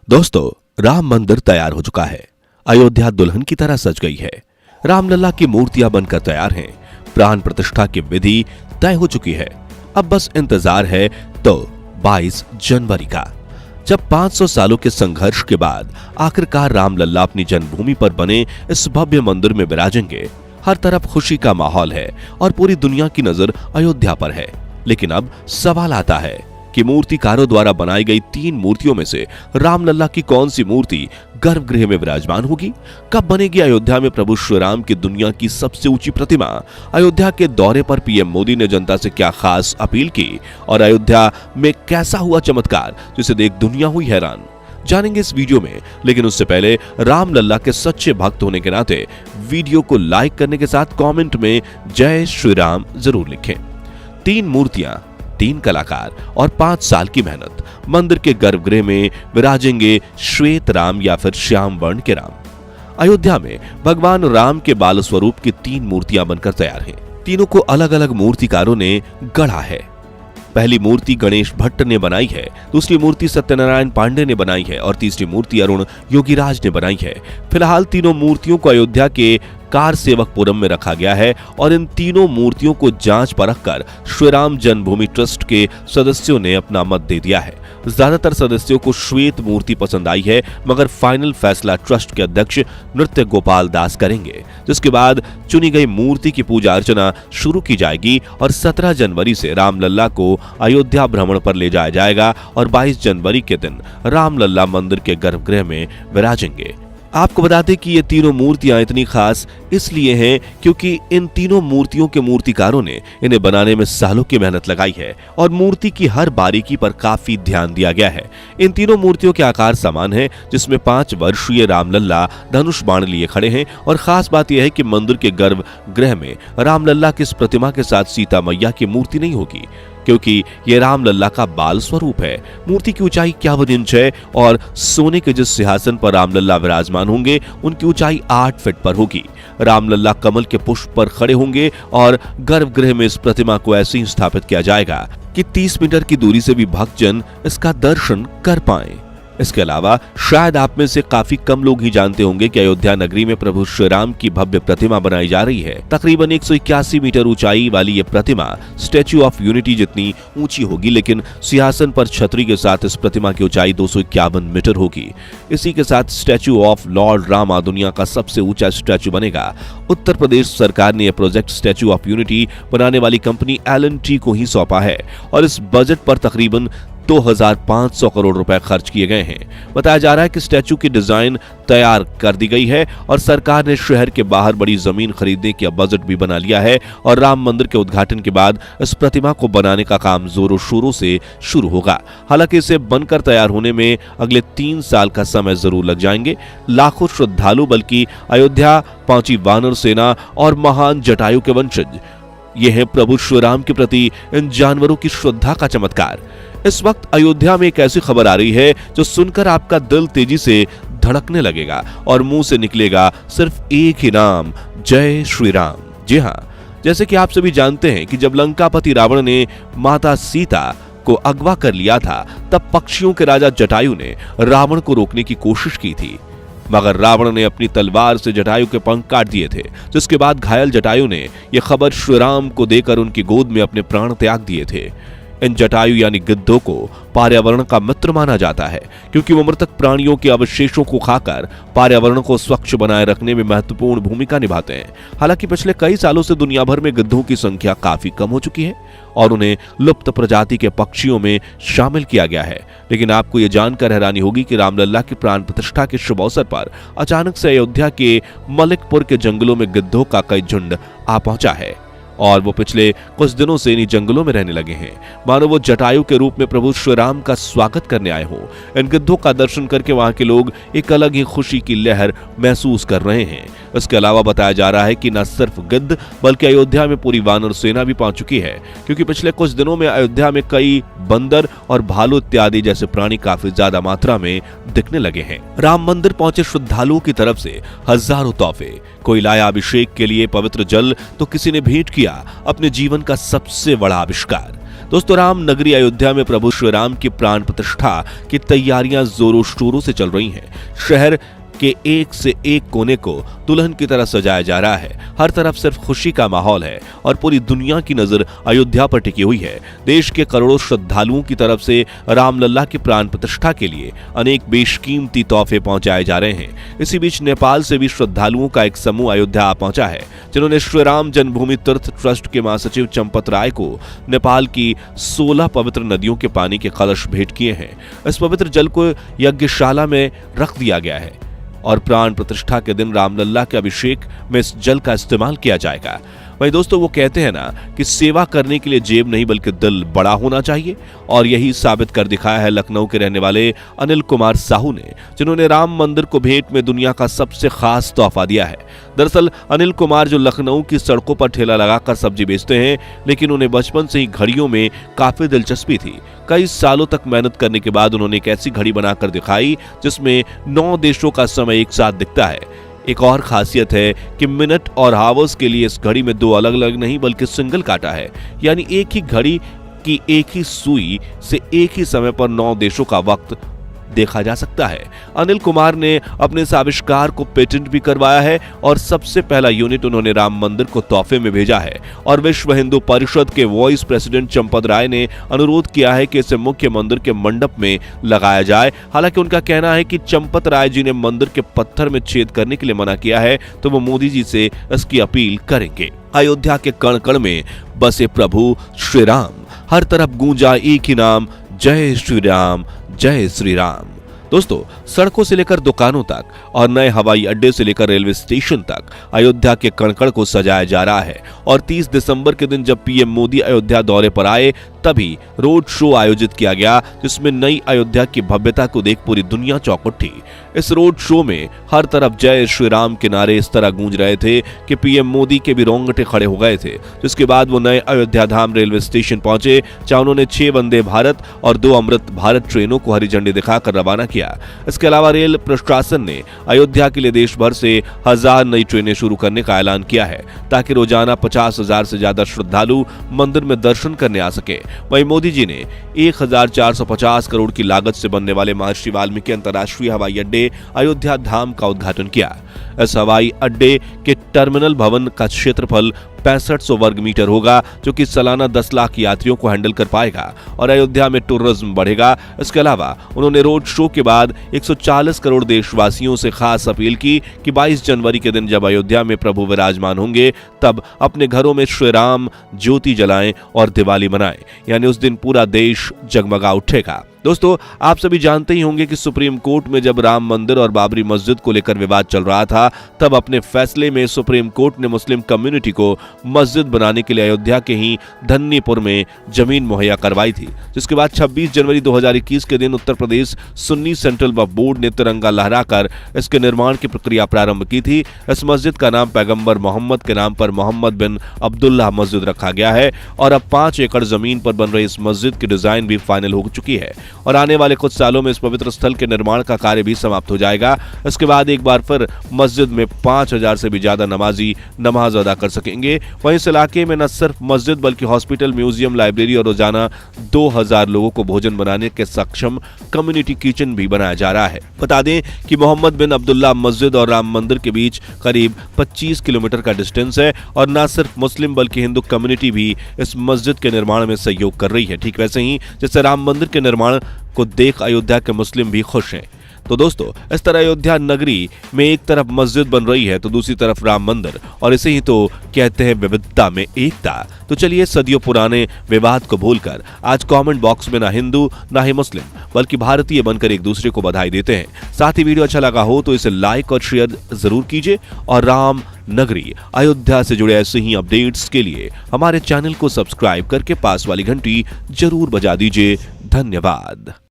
दोस्तों, राम मंदिर तैयार हो चुका है। अयोध्या दुल्हन की तरह सज गई है। रामलला की मूर्तियां बनकर तैयार हैं। प्राण प्रतिष्ठा की विधि तय हो चुकी है। अब बस इंतजार है तो 22 जनवरी का, जब 500 सालों के संघर्ष के बाद आखिरकार रामलला अपनी जन्मभूमि पर बने इस भव्य मंदिर में विराजेंगे। हर तरफ खुशी का माहौल है और पूरी दुनिया की नजर अयोध्या पर है। लेकिन अब सवाल आता है कि मूर्तिकारों द्वारा बनाई गई 3 मूर्तियों में से रामलला की कौन सी मूर्ति गर्भगृह में विराजमान होगी? कब बनेगी अयोध्या में प्रभु श्री राम की दुनिया की सबसे ऊंची प्रतिमा? अयोध्या के दौरे पर पीएम मोदी ने जनता से क्या खास अपील की और अयोध्या में कैसा हुआ चमत्कार जिसे देख दुनिया हुई हैरान? जानेंगे इस वीडियो में। लेकिन उससे पहले रामलला के सच्चे भक्त होने के नाते वीडियो को लाइक करने के साथ कमेंट में जय श्री राम जरूर लिखें। 3 मूर्तियां, 3 कलाकार और 5 साल की मेहनत। मंदिर के गर्भगृह में विराजेंगे श्वेत राम या फिर श्याम वर्ण के राम। अयोध्या में भगवान राम के बाल स्वरूप की 3 मूर्तियां बनकर तैयार हैं। तीनों को अलग अलग मूर्तिकारों ने गढ़ा है। पहली मूर्ति गणेश भट्ट ने बनाई है, दूसरी मूर्ति सत्यनारायण पांडे ने बनाई है और तीसरी मूर्ति अरुण योगीराज ने बनाई है। फिलहाल तीनों मूर्तियों को अयोध्या के कार सेवकपुरम में रखा गया है और इन तीनों मूर्तियों को जांच परख कर श्री राम जन्मभूमि ट्रस्ट के सदस्यों ने अपना मत दे दिया है। ज्यादातर सदस्यों को श्वेत मूर्ति पसंद आई है, मगर फाइनल फैसला ट्रस्ट के अध्यक्ष नृत्य गोपाल दास करेंगे, जिसके बाद चुनी गई मूर्ति की पूजा अर्चना शुरू की जाएगी और 17 जनवरी से रामलला को अयोध्या भ्रमण पर ले जाया जाएगा और 22 जनवरी के दिन रामलला मंदिर के गर्भगृह में विराजेंगे। आपको बता दें कि ये तीनों मूर्तियां इतनी खास इसलिए हैं क्योंकि इन तीनों मूर्तियों के मूर्तिकारों ने इन्हें बनाने में सालों की मेहनत लगाई है और मूर्ति की हर बारीकी पर काफी ध्यान दिया गया है। इन तीनों मूर्तियों के आकार समान है, जिसमें 5 वर्षीय रामलला धनुष बाण लिए खड़े हैं और खास बात यह है कि मंदिर के गर्भगृह में रामलला की इस प्रतिमा के साथ सीता मैया की मूर्ति नहीं होगी, क्योंकि ये रामलला का बाल स्वरूप है। मूर्ति की ऊंचाई 51 इंच है और सोने के जिस सिंहासन पर रामलला विराजमान होंगे उनकी ऊंचाई 8 फीट पर होगी। रामलला कमल के पुष्प पर खड़े होंगे और गर्भगृह में इस प्रतिमा को ऐसे ही स्थापित किया जाएगा कि 30 मीटर की दूरी से भी भक्तजन इसका दर्शन कर पाएं। इसके अलावा शायद आप में से काफी कम लोग ही जानते होंगे कि अयोध्या नगरी में प्रभु श्री राम की भव्य प्रतिमा बनाई जा रही है। तकरीबन 181 मीटर ऊंचाई वाली ये प्रतिमा स्टैच्यू ऑफ यूनिटी जितनी ऊंची होगी, लेकिन सिंहासन पर छतरी के साथ इस प्रतिमा की ऊंचाई 251 मीटर होगी। इसी के साथ स्टैच्यू ऑफ लॉर्ड रामा दुनिया का सबसे ऊंचा स्टैच्यू बनेगा। उत्तर प्रदेश सरकार ने यह प्रोजेक्ट स्टैच्यू ऑफ यूनिटी बनाने वाली कंपनी L&T को ही सौंपा है और इस बजट पर तकरीबन 2500 करोड़ रुपए खर्च किए गए हैं। बताया जा रहा है कि स्टैच्यू की डिजाइन तैयार कर दी गई है और सरकार ने शहर के बाहर बड़ी जमीन खरीदने का बजट भी बना लिया है और राम मंदिर के उद्घाटन के बाद इस प्रतिमा को बनाने का काम जोरों शोरों से शुरू होगा। हालांकि इसे बनकर तैयार होने में अगले 3 साल का समय जरूर लग जाएंगे। लाखों श्रद्धालु बल्कि अयोध्या पहुंची वानर सेना और महान जटायु के वंशज, ये है प्रभु श्री राम के प्रति इन जानवरों की श्रद्धा का चमत्कार। इस वक्त अयोध्या में एक ऐसी खबर आ रही है जो सुनकर आपका दिल तेजी से धड़कने लगेगा और मुंह से निकलेगा सिर्फ एक ही नाम, जय श्री राम। जी हां, जैसे कि आप सभी जानते हैं कि जब लंकापति रावण ने माता सीता को अगवा कर लिया था, तब पक्षियों के राजा जटायु ने रावण को रोकने की कोशिश की थी, मगर रावण ने अपनी तलवार से जटायु के पंख काट दिए थे, जिसके बाद घायल जटायु ने यह खबर श्री राम को देकर उनकी गोद में अपने प्राण त्याग दिए थे। इन जटायु यानी गिद्धों को पर्यावरण का मित्र माना जाता है, क्योंकि वो मृतक प्राणियों के अवशेषों को खाकर पर्यावरण को स्वच्छ बनाए रखने में महत्वपूर्ण भूमिका निभाते हैं। हालांकि पिछले कई सालों से दुनिया भर में गिद्धों की संख्या काफी कम हो चुकी है और उन्हें लुप्त प्रजाति के पक्षियों में शामिल किया गया है। लेकिन आपको ये जानकर हैरानी होगी कि रामलला की प्राण प्रतिष्ठा के शुभ अवसर पर अचानक से अयोध्या के मलिकपुर के जंगलों में गिद्धों का कई झुंड आ पहुंचा है और वो पिछले कुछ दिनों से इन्हीं जंगलों में रहने लगे हैं, मानो वो जटायु के रूप में प्रभु श्री राम का स्वागत करने आए हो। इन गिद्धों का दर्शन करके वहां के लोग एक अलग ही खुशी की लहर महसूस कर रहे हैं। इसके अलावा बताया जा रहा है कि न सिर्फ गिद्ध बल्कि अयोध्या में पूरी वानर सेना भी पहुंच चुकी है, क्योंकि पिछले कुछ दिनों में अयोध्या में कई बंदर और भालू इत्यादि जैसे प्राणी काफी ज्यादा मात्रा में दिखने लगे हैं। राम मंदिर पहुंचे श्रद्धालुओं की तरफ से हजारों तोहफे, कोई लाया अभिषेक के लिए पवित्र जल तो किसी ने भेंट किया अपने जीवन का सबसे बड़ा आविष्कार। दोस्तों, राम नगरी अयोध्या में प्रभु श्री राम की प्राण प्रतिष्ठा की तैयारियां जोरों शोरों से चल रही हैं। शहर के एक से एक कोने को दुल्हन की तरह सजाया जा रहा है। हर तरफ सिर्फ खुशी का माहौल है और पूरी दुनिया की नजर अयोध्या पर टिकी हुई है। देश के करोड़ों श्रद्धालुओं की तरफ से रामलला की प्राण प्रतिष्ठा के लिए अनेक बेशकीमती तोहफे पहुंचाए जा रहे हैं। इसी बीच नेपाल से भी श्रद्धालुओं का एक समूह अयोध्या आ पहुंचा है, जिन्होंने श्री राम जन्मभूमि तीर्थ ट्रस्ट के महासचिव चंपत राय को नेपाल की 16 पवित्र नदियों के पानी के कलश भेंट किए हैं। इस पवित्र जल को यज्ञशाला में रख दिया गया है और प्राण प्रतिष्ठा के दिन रामलला के अभिषेक में इस जल का इस्तेमाल किया जाएगा। वही दोस्तों, वो कहते हैं ना कि सेवा करने के लिए जेब नहीं बल्कि दिल बड़ा होना चाहिए, और यही साबित कर दिखाया है लखनऊ के रहने वाले अनिल कुमार साहू ने, जिन्होंने राम मंदिर को भेंट में दुनिया का सबसे खास तोहफा दिया है। दरअसल अनिल कुमार जो लखनऊ की सड़कों पर ठेला लगाकर सब्जी बेचते हैं, लेकिन उन्हें बचपन से ही घड़ियों में काफी दिलचस्पी थी। कई सालों तक मेहनत करने के बाद उन्होंने एक ऐसी घड़ी बनाकर दिखाई जिसमें 9 देशों का समय एक साथ दिखता है। एक और खासियत है कि मिनट और हावर्स के लिए इस घड़ी में 2 अलग अलग नहीं बल्कि सिंगल काटा है, यानी एक ही घड़ी की एक ही सुई से एक ही समय पर 9 देशों का वक्त देखा जा सकता है। अनिल कुमार ने अपने इस आविष्कार को पेटेंट भी करवाया है और सबसे पहला यूनिट उन्होंने राम मंदिर को तोहफे में भेजा है। और विश्व हिंदू परिषद के वाइस प्रेसिडेंट चंपत राय ने अनुरोध किया है कि इसे मुख्य मंदिर के मंडप में लगाया जाए। हालांकि उनका कहना है कि चंपत राय जी ने मंदिर के पत्थर में छेद करने के लिए मना किया है, तो वो मोदी जी से इसकी अपील करेंगे। अयोध्या के कण कण में बसे प्रभु श्री राम, हर तरफ गूंजा एक ही नाम, जय श्री राम, जय श्री राम। दोस्तों, सड़कों से लेकर दुकानों तक और नए हवाई अड्डे से लेकर रेलवे स्टेशन तक अयोध्या के कण-कण को सजाया जा रहा है। और 30 दिसंबर के दिन जब पीएम मोदी अयोध्या दौरे पर आए, तभी रोड शो आयोजित किया गया, जिसमें नई अयोध्या की भव्यता को देख पूरी दुनिया चौंक उठी। इस रोड शो में हर तरफ जय श्री राम के नारे इस तरह गूंज रहे थे कि पीएम मोदी के भी रोंगटे खड़े हो गए थे। जिसके बाद वो नए अयोध्या धाम रेलवे स्टेशन पहुंचे, जहां उन्होंने 6 वंदे भारत और 2 अमृत भारत ट्रेनों को हरी झंडी दिखाकर रवाना किया। इसके अलावा रेल प्रशासन ने अयोध्या के लिए देश भर से 1000 नई ट्रेनें शुरू करने का ऐलान किया है, ताकि रोजाना 50,000 से ज्यादा श्रद्धालु मंदिर में दर्शन करने आ सके। वहीं मोदी जी ने 1450 करोड़ की लागत से बनने वाले महर्षि वाल्मीकि अंतर्राष्ट्रीय हवाई अड्डे अयोध्या धाम का उद्घाटन किया। इस हवाई अड्डे के टर्मिनल भवन का क्षेत्रफल 6500 वर्ग मीटर होगा, जो कि सालाना 10 लाख यात्रियों को हैंडल कर पाएगा और अयोध्या में टूरिज्म बढ़ेगा। इसके अलावा उन्होंने रोड शो के बाद 140 करोड़ देशवासियों से खास अपील की कि 22 जनवरी के दिन जब अयोध्या में प्रभु विराजमान होंगे, तब अपने घरों में श्री राम ज्योति जलाएं और दिवाली मनाएं, यानी उस दिन पूरा देश जगमगा उठेगा। दोस्तों, आप सभी जानते ही होंगे कि सुप्रीम कोर्ट में जब राम मंदिर और बाबरी मस्जिद को लेकर विवाद चल रहा था, तब अपने फैसले में सुप्रीम कोर्ट ने मुस्लिम कम्युनिटी को मस्जिद बनाने के लिए अयोध्या के ही धन्नीपुर में जमीन मुहैया करवाई थी। जिसके बाद 26 जनवरी 2021 के दिन उत्तर प्रदेश सुन्नी सेंट्रल वक्फ बोर्ड ने तिरंगा लहराकर इसके निर्माण की प्रक्रिया प्रारंभ की थी। इस मस्जिद का नाम पैगंबर मोहम्मद के नाम पर मोहम्मद बिन अब्दुल्लाह मस्जिद रखा गया है और अब 5 एकड़ जमीन पर बन रही इस मस्जिद की डिजाइन भी फाइनल हो चुकी है और आने वाले कुछ सालों में इस पवित्र स्थल के निर्माण का कार्य भी समाप्त हो जाएगा। इसके बाद एक बार फिर मस्जिद में 5000 से भी ज्यादा नमाजी नमाज अदा कर सकेंगे। वहीं इस इलाके में न सिर्फ मस्जिद बल्कि हॉस्पिटल, म्यूजियम, लाइब्रेरी और रोजाना 2000 लोगों को भोजन बनाने के सक्षम कम्युनिटी किचन भी बनाया जा रहा है। बता दें कि मोहम्मद बिन अब्दुल्लाह मस्जिद और राम मंदिर के बीच करीब 25 किलोमीटर का डिस्टेंस है और न सिर्फ मुस्लिम बल्कि हिंदू कम्युनिटी भी इस मस्जिद के निर्माण में सहयोग कर रही है। ठीक वैसे ही जैसे राम मंदिर के निर्माण को देख अयोध्या के मुस्लिम भी खुश हैं। तो दोस्तों, इस तरह अयोध्या नगरी में एक तरफ मस्जिद बन रही है तो दूसरी तरफ राम मंदिर, और इसे ही तो कहते हैं विविधता में एकता। तो चलिए सदियों पुराने विवाद को भूलकर आज कमेंट बॉक्स में ना हिंदू ना ही मुस्लिम बल्कि भारतीय बनकर एक दूसरे को बधाई देते हैं। साथ ही वीडियो अच्छा लगा हो तो इसे लाइक और शेयर जरूर कीजिए और राम नगरी अयोध्या से जुड़े ऐसे ही अपडेट्स के लिए हमारे चैनल को सब्सक्राइब करके पास वाली घंटी जरूर बजा दीजिए। धन्यवाद।